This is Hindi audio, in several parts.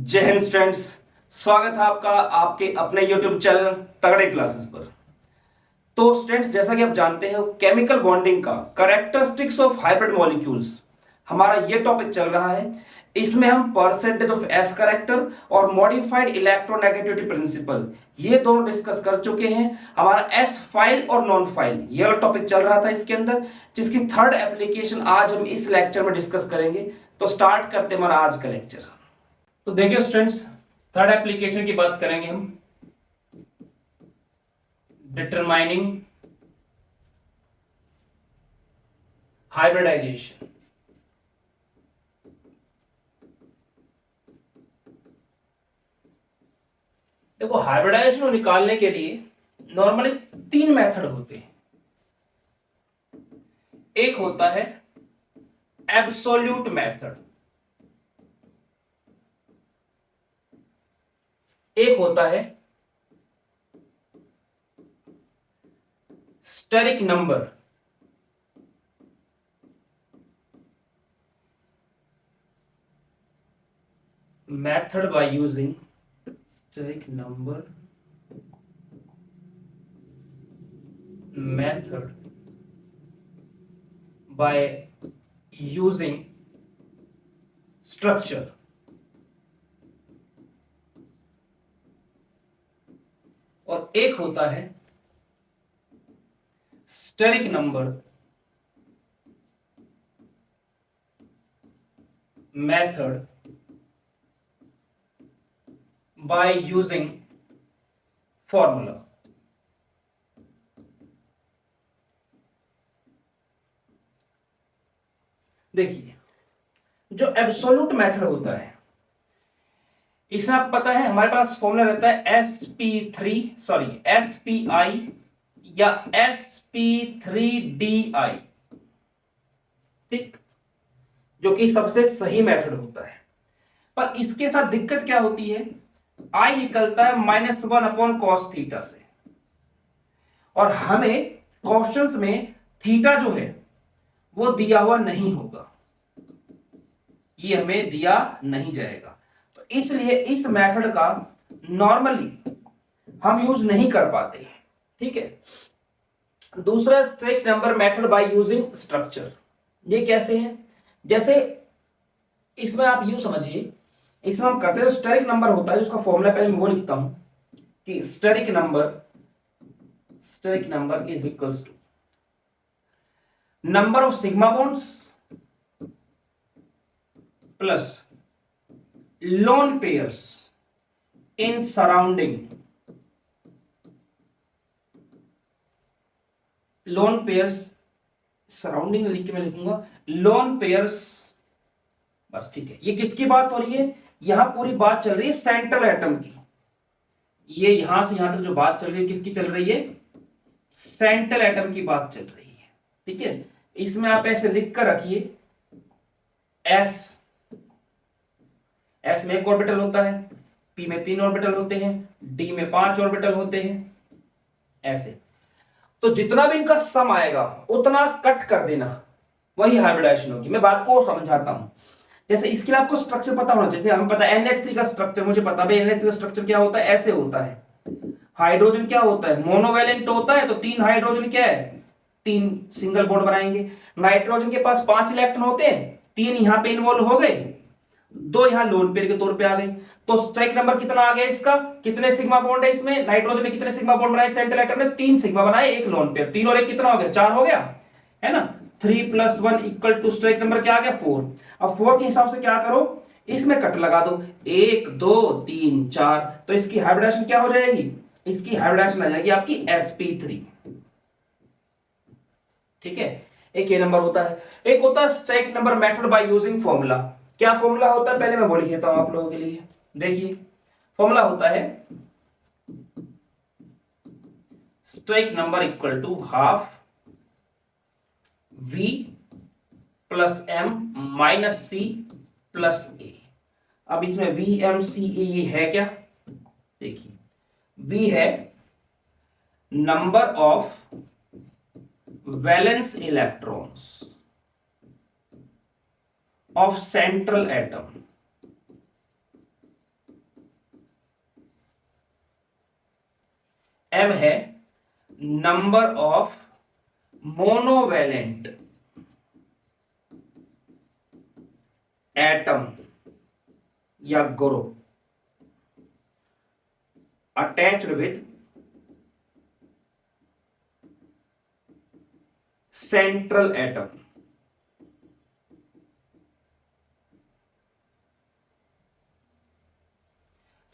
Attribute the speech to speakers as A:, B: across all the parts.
A: जय हिंद स्टूडेंट्स। स्वागत है आपका आपके अपने YouTube चैनल तगड़े क्लासेस पर। तो स्टूडेंट्स, जैसा कि आप जानते हैं, केमिकल बॉन्डिंग का कैरेक्टरिस्टिक्स ऑफ हाइब्रिड मॉलिक्यूल्स हमारा ये टॉपिक चल रहा है। इसमें हम परसेंटेज ऑफ एस कैरेक्टर और मॉडिफाइड इलेक्ट्रोनेगेटिविटी प्रिंसिपल ये दोनों डिस्कस कर चुके हैं। हमारा एस फाइल और नॉन फाइल ये वाला टॉपिक चल रहा था इसके अंदर, जिसकी थर्ड एप्लीकेशन आज हम इस लेक्चर में डिस्कस करेंगे। तो स्टार्ट करते हैं हमारा आज का लेक्चर। तो देखिए स्टूडेंट्स, थर्ड एप्लीकेशन की बात करेंगे हम, डिटरमाइनिंग हाइब्रिडाइजेशन। देखो, हाइब्रिडाइजेशन को निकालने के लिए नॉर्मली तीन मेथड होते हैं। एक होता है एब्सोल्यूट मेथड, एक होता है steric number, method by using steric number method by using structure. और एक होता है steric number method by using formula. देखिए, जो एब्सोल्यूट मेथड होता है इसमें आप पता है हमारे पास फॉर्मूला रहता है SPI या SP3DI, ठीक, जो कि सबसे सही मेथड होता है। पर इसके साथ दिक्कत क्या होती है, I निकलता है -1/cos थीटा से, और हमें क्वेश्चंस में थीटा जो है वो दिया हुआ नहीं होगा, ये हमें दिया नहीं जाएगा। तो इसलिए इस मेथड का नॉर्मली हम यूज नहीं कर पाते, ठीक है। दूसरा straight number method by using structure, ये कैसे है, जैसे इसमें आप यूं समझिए, इसमें हम करते हैं स्टेरिक नंबर होता है, उसका फॉर्मूला पहले मैं वो लिखता हूं कि steric number is equals to number of sigma bonds plus lone pairs in surrounding, lone pairs surrounding लिख के मैं लिखूंगा लोन पेयर्स, बस ठीक है। ये किसकी बात हो रही है, यहां पूरी बात चल रही है सेंट्रल एटम की। ये यहां से यहां तक जो बात चल रही है किसकी चल रही है, सेंट्रल एटम की बात चल रही है, ठीक है। इसमें आप ऐसे लिख कर रखिए, एस में 1 ऑर्बिटल होता है, पी में 3 ऑर्बिटल होते हैं, डी में 5 ऑर्बिटल होते हैं, ऐसे। तो जितना भी इनका सम आएगा उतना कट कर देना, वही हाइब्रिडाइजेशन होगी। मैं बात को समझाता हूं। जैसे इसके लिए आपको स्ट्रक्चर पता होना, जैसे हमें पता है NH3 का स्ट्रक्चर, मुझे पता है NH3 का स्ट्रक्चर क्या होता है, ऐसे होता है। हाइड्रोजन क्या होता है, मोनोवैलेंट होता है, तो 3 हाइड्रोजन क्या है, 3 सिंगल बॉन्ड बनाएंगे। नाइट्रोजन के पास 5 इलेक्ट्रॉन होते हैं, 3 यहां पे इन्वॉल्व हो गए, 2 यहां लोन पेयर के तौर पे आ गए। तो स्ट्राइक नंबर कितना आ गया इसका, कितने सिग्मा बॉन्ड है इसमें, नाइट्रोजन ने कितने सिग्मा बॉन्ड बनाए, सेंट्रल एटम ने 3 सिग्मा बनाए, 1 लोन पेयर, 3 और 1 कितना हो गया, 4 हो गया, है ना। 3 + 1 = स्ट्राइक नंबर क्या आ गया, 4। अब 4 के हिसाब से क्या करो, इसमें कट लगा दो, 1 2 3 4, तो इसकी हाइब्रिडाइजेशन क्या हो जाएगी, इसकी हाइब्रिडाइजेशन आ जाएगी आपकी sp3, ठीक है। एक ये नंबर होता है। एक होता है strike number method by using formula. क्या फॉर्मूला होता है, पहले मैं बोल देता हूं आप लोगों के लिए। देखिए, फॉर्मूला होता है strike number equal to half V + M - C + A। अब इसमें VMCA ये है क्या, देखिए, V है number of valence electrons of central atom, m है नंबर ऑफ मोनोवैलेंट एटम या group attached with central atom.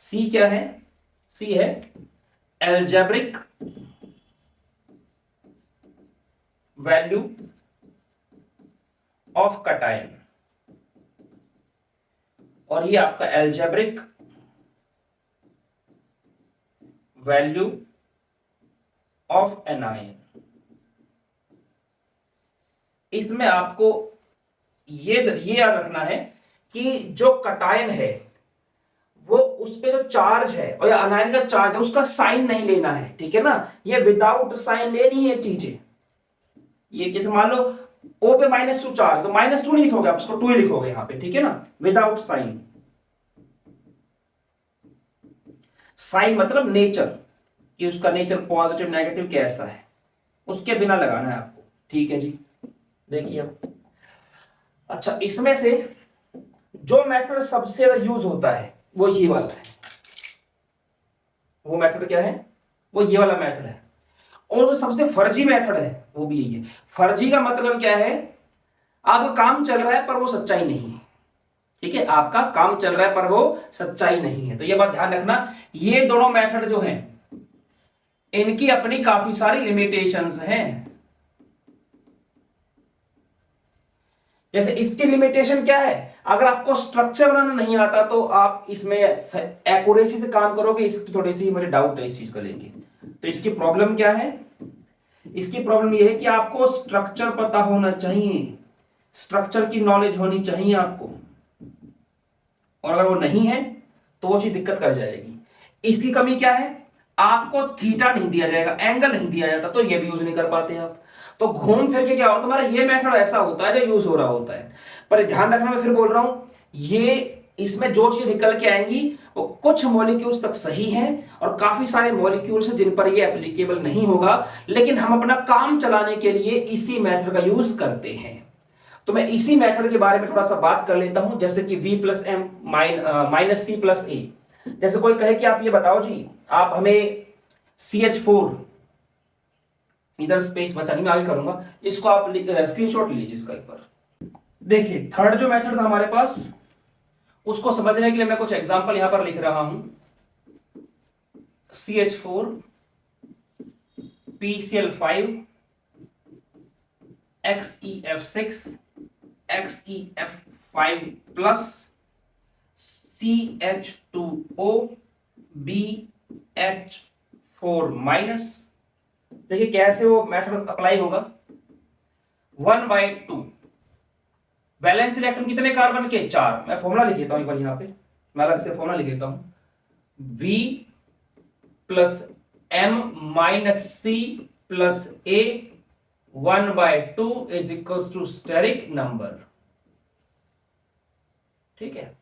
A: C क्या है? सी है एल्जेब्रिक वैल्यू ऑफ कटायन, और ये आपका एल्जेब्रिक वैल्यू ऑफ एनायन। इसमें आपको ये याद रखना है कि जो कटायन है वो उस पे जो चार्ज है और या अनायन का चार्ज है उसका साइन नहीं लेना है, ठीक है ना। ये विदाउट साइन लेनी है चीजें। ये जैसे मान लो O पे -2 चार्ज, तो -2 नहीं लिखोगे आप, उसको 2 ही लिखोगे यहां पे, ठीक है ना, विदाउट साइन। साइन मतलब नेचर, कि उसका नेचर पॉजिटिव नेगेटिव कैसा है, उसके बिना लगाना है आपको, ठीक है जी। देखिए अब अच्छा, इसमें से जो मेथड सबसे ज्यादा यूज होता है वो ये वाला है। वो मेथड क्या है? वो ये वाला मेथड है। और जो सबसे फर्जी मेथड है वो भी यही है। फर्जी का मतलब क्या है? आपका काम चल रहा है पर वो सच्चाई नहीं है, ठीक है, आपका काम चल रहा है पर वो सच्चाई नहीं है। तो ये बात ध्यान रखना, ये दोनों मेथड जो हैं इनकी अपनी काफी सारी लिमिटेशंस हैं। जैसे इसकी लिमिटेशन क्या है? अगर आपको स्ट्रक्चर बनाना नहीं आता तो आप इसमें एक्यूरेसी से काम करोगे, इसकी थोड़ी सी मुझे डाउट है इस चीज को लेके। तो इसकी प्रॉब्लम क्या है? इसकी प्रॉब्लम यह है कि आपको स्ट्रक्चर पता होना चाहिए, स्ट्रक्चर की नॉलेज होनी चाहिए आपको, और अगर वो नहीं है तो वो चीज दिक्कत कर जाएगी। इसकी कमी क्या है? आपको थीटा नहीं दिया जाएगा, एंगल नहीं दिया जाता, तो ये भी यूज नहीं कर पाते आप। तो घूम फिर के क्या होता है, तुम्हारा ये मेथड ऐसा होता है जो यूज हो रहा होता है। पर ध्यान रखना, मैं फिर बोल रहा हूं, ये इसमें जो चीज निकल के आएंगी वो कुछ मॉलिक्यूल्स तक सही हैं और काफी सारे मॉलिक्यूल्स हैं जिन पर ये एप्लीकेबल नहीं होगा, लेकिन हम अपना काम चलाने के लिए इसी मेथड का यूज करते हैं। तो मैं इसी मेथड के बारे में थोड़ा सा बात कर लेता हूं, जैसे कि V+M -C+A। जैसे कोई कहे कि आप ये बताओ जी, आप हमें CH4, इधर स्पेस बचा नहीं, मैं आगे करूंगा, इसको आप स्क्रीनशॉट लीजिए इसका एक बार। देखिए थर्ड जो मेथड था हमारे पास, उसको समझने के लिए मैं कुछ एग्जांपल यहां पर लिख रहा हूं। CH4 PCl5 XeF6 XeF5 plus CH2O BH4 minus. देखिए कैसे वो मेथड अप्लाई होगा। 1/2 वैलेंस इलेक्ट्रॉन कितने कार्बन के? 4। मैं फॉर्मूला लिख देता हूं एक बार यहां पे, मैं अलग से फॉर्मूला लिख देता हूं। V+M-C+A 1/2 is equal to steric number, ठीक है।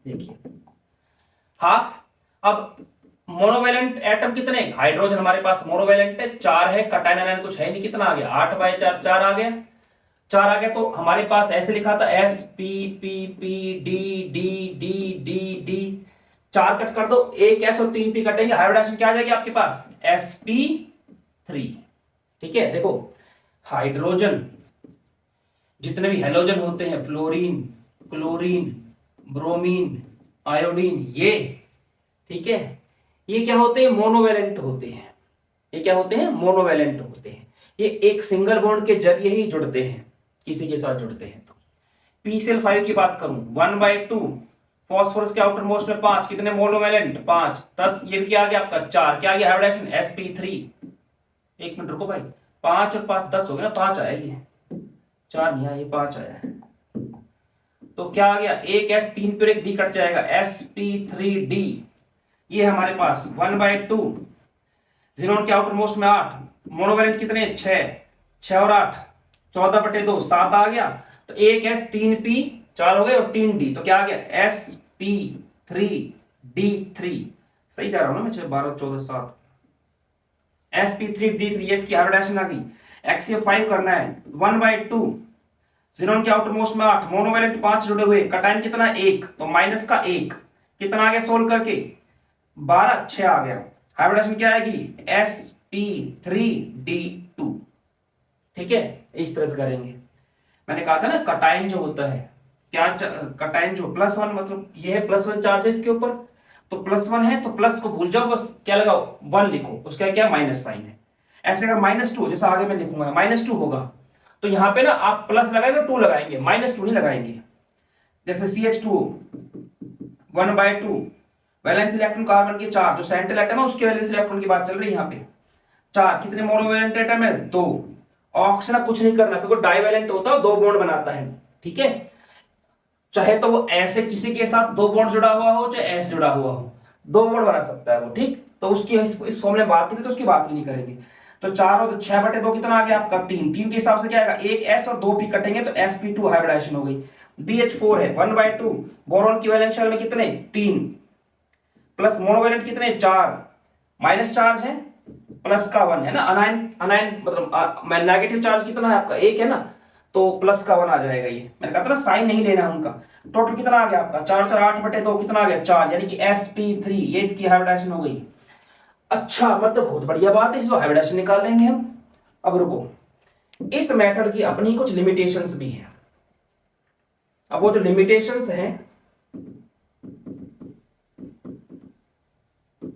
A: देखिए हाफ। अब मोनोवैलेंट एटम कितने? हाइड्रोजन हमारे पास मोनोवैलेंट है, 4 है, कटायन आयन कुछ है नहीं, कितना आ गया? 8/4, 4 आ गया, 4 आ गया। तो हमारे पास ऐसे लिखा था SPPPDDDDD, 4 कट कर दो, एक S और 3 P कटेंगे, हाइब्रिडाइजेशन क्या आ जाएगी आपके पास? sp3, ठीक है। देखो हाइड्रोजन जितने भी हेलोजन होते हैं, फ्लोरीन, क्लोरीन, ब्रोमीन, आयोडीन, ये, ठीक है, ये क्या होते हैं? मोनोवैलेंट होते हैं। ये क्या होते हैं? मोनोवैलेंट होते हैं। ये एक सिंगल बॉन्ड के जरिए ही जुड़ते हैं, किसी के साथ जुड़ते हैं। तो PCl5 की बात करूं, 1/2, फॉस्फोरस के आउटर मोस्ट में 5, कितने मोनोवैलेंट? 5, 10, ये भी क्या आ गया आपका? 4, क्या आ गया हाइब्रिडाइजेशन? sp3। एक मिनट रुको भाई, 5 और 5 10 हो गया ना, 5 आया, ये 4 नहीं आया, ये 5 आया। तो क्या आ गया? एक S, 3 पर एक D कट जाएगा, sp3D। ये हमारे पास 1/2, जिनोन के आउटर मोस्ट में 8, मोनोवैलेंट कितने? 6, 6 और 8 14/2, 7 आ गया। तो एक S, 3P, 4 हो गए, और 3D, तो क्या आ गया? sp3D3। सही जा रहा हूं ना मैं? 6 12 14 7, sp3d3 ये इसकी हाइब्रिडाइजेशन आ गई। XCF5 करना है 1/2, ज़ीनोन के आउटर मोस्ट में 8, मोनोवैलेंट 5 जुड़े हुए, कटायन कितना 1, तो माइनस का 1 कितना आ गया सोल्व करके 12, 6 आ गया। हाइब्रिडाइजेशन क्या आएगी sp3d2। ठीक है, इस तरह से करेंगे। मैंने कहा था ना कटायन जो होता है क्या, कटायन जो +1 मतलब ये है +1 चार्ज है इसके ऊपर, तो +1 है तो प्लस को भूल जाओ, बस क्या लगाओ 1 लिखो, उसका क्या माइनस साइन है। ऐसे अगर -2 जैसा आगे मैं लिखूंगा -2 होगा तो यहां पे ना आप प्लस लगाएंगे 2 लगाएंगे, -2 नहीं लगाएंगे। जैसे CH2 1/2, वैलेंस इलेक्ट्रॉन कार्बन के 4, जो सेंट्रल एटम है उसके वैलेंस इलेक्ट्रॉन की बात चल रही है यहाँ पे 4, कितने मोनोवैलेंट एटम है 2, ऑक्सीजन कुछ नहीं करना क्योंकि डाइवैलेंट होता है 2 बॉन्ड बनाता है। ठीक है, चाहे तो वो ऐसे किसी के साथ 2 बॉन्ड जुड़ा हुआ हो चाहे ऐसे जुड़ा हुआ हो, 2 बॉन्ड बना सकता है वो। ठीक, तो उसकी इस फॉर्मूले में बात करें तो उसकी बात भी नहीं करेंगे। तो 4 और 6/2 कितना आ गया आपका 3, 3 के हिसाब से क्या आएगा, एक S और 2 P कटेंगे तो sp2 हाइब्रिडाइजेशन हो गई। BH4 है 1/2, बोरॉन की वैलेंस शेल में कितने 3, प्लस मोनोवैलेंट कितने 4, माइनस चार्ज है प्लस का 1 है ना, अनायन अनायन मतलब नेगेटिव चार्ज कितना है आपका 1 है ना, तो प्लस का 1 आ जाएगा। ये मैंने कहा था ना साइन नहीं लेना है उनका। टोटल कितना आ गया आपका 4 4 8/2 कितना आ गया 4, यानी कि sp3 ये इसकी हाइब्रिडाइजेशन हो गई। अच्छा, मतलब बहुत बढ़िया बात है, इसको हाइब्रिडाइजेशन निकाल लेंगे हम। अब रुको, इस मेथड की अपनी कुछ लिमिटेशंस भी हैं। अब वो जो लिमिटेशंस हैं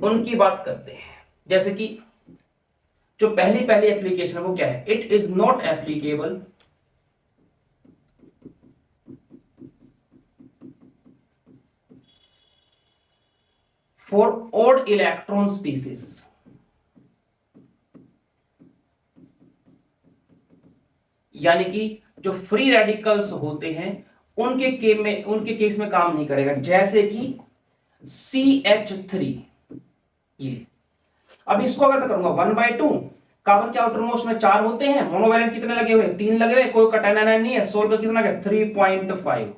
A: उनकी बात करते हैं। जैसे कि जो पहली एप्लीकेशन है वो क्या है, it is not applicable for odd electron species. यानी कि जो फ्री रेडिकल्स होते हैं उनके केस में काम नहीं करेगा, जैसे कि CH3 ये। अब इसको अगर मैं करूंगा 1/2, कार्बन के आउटर मोस्ट में 4 होते हैं, मोनोवैलेंट कितने लगे हुए 3 लगे हुए, कोई कटायन आयन नहीं है, सोल्व कितना गया 3.5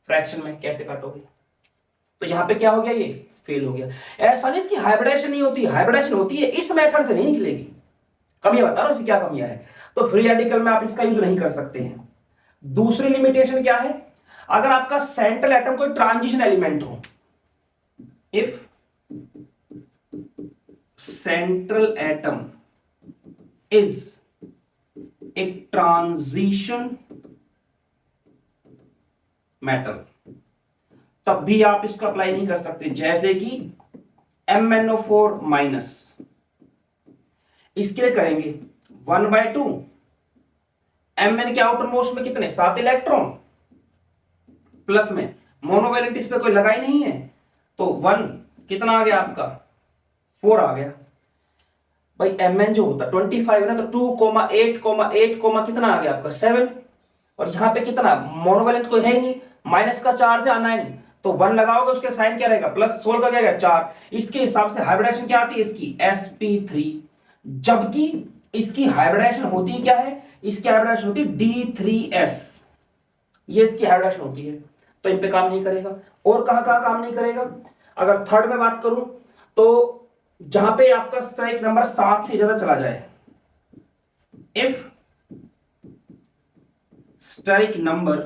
A: फ्रैक्शन में कैसे काटोगे, तो यहां पे क्या हो गया, ये फेल हो गया। ऐसा नहीं इसकी हाइब्रिडाइजेशन नहीं होती, हाइब्रिडाइजेशन होती है, इस मेथड से नहीं निकलेगी। कमियां बता रहा हूं इसकी क्या कमियां है, तो फ्री रेडिकल में आप इसका यूज नहीं कर सकते हैं। दूसरी लिमिटेशन क्या है, अगर आपका सेंट्रल एटम कोई ट्रांजिशन एलिमेंट हो, if central atom is a transition metal, तब भी आप इसको अप्लाई नहीं कर सकते। जैसे कि MnO4-, इसके लिए करेंगे 1/2, Mn के आउटर मोस्ट में कितने 7 इलेक्ट्रॉन, प्लस में मोनोवैलेंट इस पे कोई लगा ही नहीं है, तो 1 कितना आ गया आपका 4 आ गया। भाई Mn जो होता 25 है ना, तो 2,8,8, कितना आ गया आपका 7, और यहां पे कितना मोनोवैलेंट कोई है ही नहीं, माइनस का चार्ज है अनायन, तो 1 लगाओगे उसके साइन क्या रहेगा प्लस, 16 का क्या रहेगा 4। इसके हिसाब से हाइब्रिडाइजेशन क्या आती है इसकी sp3, जबकि इसकी हाइब्रिडाइजेशन होती क्या है, इसकी हाइब्रिडाइजेशन होती है D3s, ये इसकी हाइब्रिडाइजेशन होती है, तो इन पे काम नहीं करेगा। और कहां कहां काम नहीं करेगा, अगर थर्ड में बात करूं तो जहां पे आपका स्ट्राइक नंबर 7 से ज्यादा चला जाए, if strike number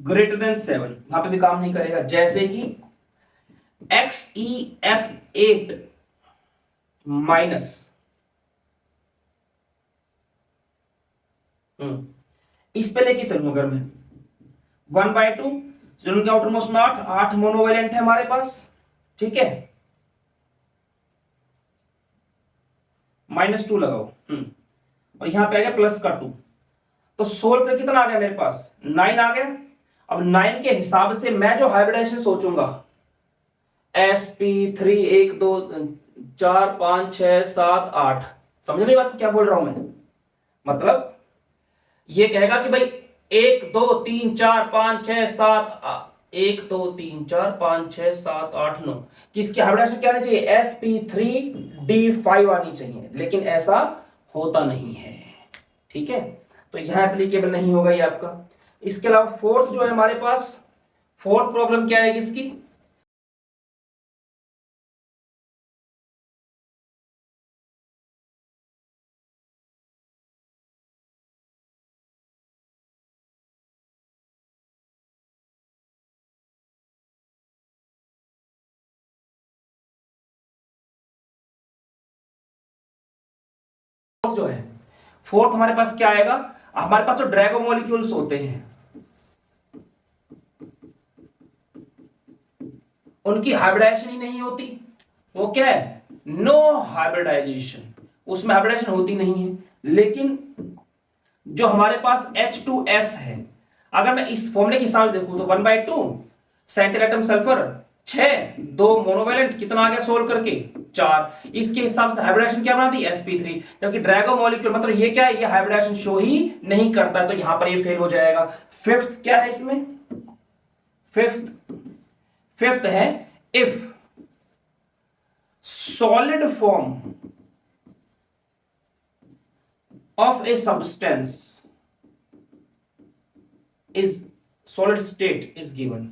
A: greater than 7, वहां पे भी काम नहीं करेगा। जैसे कि XeF8-, इस पे लेके चलूंगा अगर मैं 1/2, जिनके आउटर मोस्ट में 8 मोनोवैलेंट है हमारे पास, ठीक है, -2 लगाओ, और यहां पे आ गया प्लस का 2, तो 16 पे कितना आ गया मेरे पास 9 आ गया। अब 9 के हिसाब से मैं जो हाइब्रिडाइजेशन सोचूंगा sp3 1 2 4 5 6 7 8, समझ रही बात क्या बोल रहा हूं मैं, मतलब ये कहेगा कि भाई 1 2 3 4 5 6 7 1 2 3 4 5 6 7 8 9, किसकी हाइब्रिडाइजेशन क्या आनी चाहिए sp3d5 आनी चाहिए, लेकिन ऐसा होता नहीं है। ठीक है, तो यहां एप्लीकेबल नहीं होगा ये आपका। इसके अलावा फोर्थ जो है हमारे पास, फोर्थ प्रॉब्लम क्या है इसकी, फोर्थ जो है, फोर्थ हमारे पास क्या आएगा, हमारे पास जो ड्रैगो मॉलिक्यूल्स होते हैं उनकी हाइब्रिडाइजेशन ही नहीं होती। वो क्या है, नो हाइब्रिडाइजेशन, उसमें हाइब्रिडाइजेशन होती नहीं है। लेकिन जो हमारे पास H2S है, अगर मैं इस फॉर्मूले के हिसाब से देखूं तो 1/2 सेंट्रल एटम सल्फर 6, 2 मोनोवैलेंट, कितना आ गया सोल्व करके 4। इसके हिसाब से हाइब्रिडेशन क्या बना दी, sp3। जबकि ड्रैगो मॉलिक्यूल मतलब ये क्या है, ये हाइब्रिडेशन शो ही नहीं करता, तो यहां पर ये फेल हो जाएगा। फिफ्थ क्या है इसमें, फिफ्थ है if solid form of a substance is solid state is given.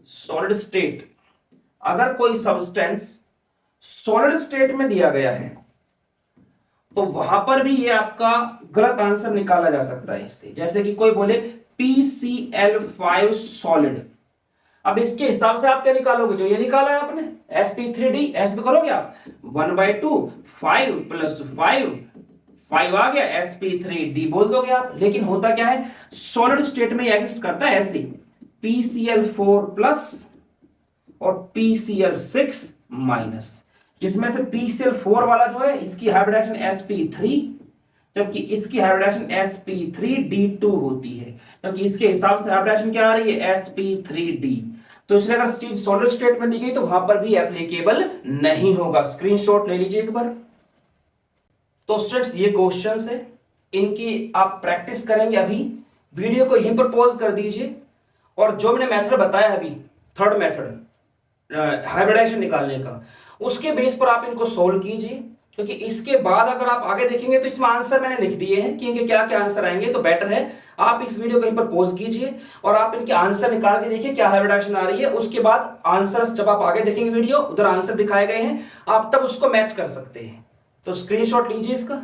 A: Solid state, अगर कोई सब्सटेंस सॉलिड स्टेट में दिया गया है तो वहां पर भी ये आपका गलत आंसर निकाला जा सकता है इससे। जैसे कि कोई बोले PCl5 सॉलिड, अब इसके हिसाब से आप क्या निकालोगे, जो ये निकाला है आपने sp3d, ऐसे तो करोगे आप 1/2 5 + 5 आ गया, sp3d बोल दोगे आप। लेकिन होता क्या है, सॉलिड स्टेट में एग्जिस्ट करता है ऐसे PCl4+ और PCl6-, जिसमें से PCl4 वाला जो है इसकी हाइब्रिडेशन sp3, जबकि इसकी हाइब्रिडेशन sp3d2 होती है, क्योंकि इसके हिसाब से हाइब्रिडेशन क्या आ रही है, sp3d। तो इसलिए अगर चीज सॉलिड स्टेट में दी गई तो वहां पर भी एप्लीकेबल नहीं होगा। स्क्रीनशॉट ले लीजिए एक बार। तो स्टूडेंट्स ये क्वेश्चंस है, इनकी आप प्रैक्टिस करेंगे। अभी वीडियो को यहीं पर पॉज कर दीजिए और जो मैंने मेथड बताया अभी, थर्ड मेथड हाइब्रिडाइजेशन निकालने का, उसके बेस पर आप इनको सोल्व कीजिए। क्योंकि इसके बाद अगर आप आगे देखेंगे तो इसमें आंसर मैंने लिख दिए हैं कि इनके क्या क्या आंसर आएंगे। तो बेटर है आप इस वीडियो को यहीं पर पॉज कीजिए और आप इनके आंसर निकाल के देखिए क्या हाइब्रिडाइजेशन आ रही है। उसके बाद आंसर जब आप आगे देखेंगे वीडियो, उधर आंसर दिखाए गए हैं, आप तब उसको मैच कर सकते हैं। तो स्क्रीनशॉट लीजिए इसका।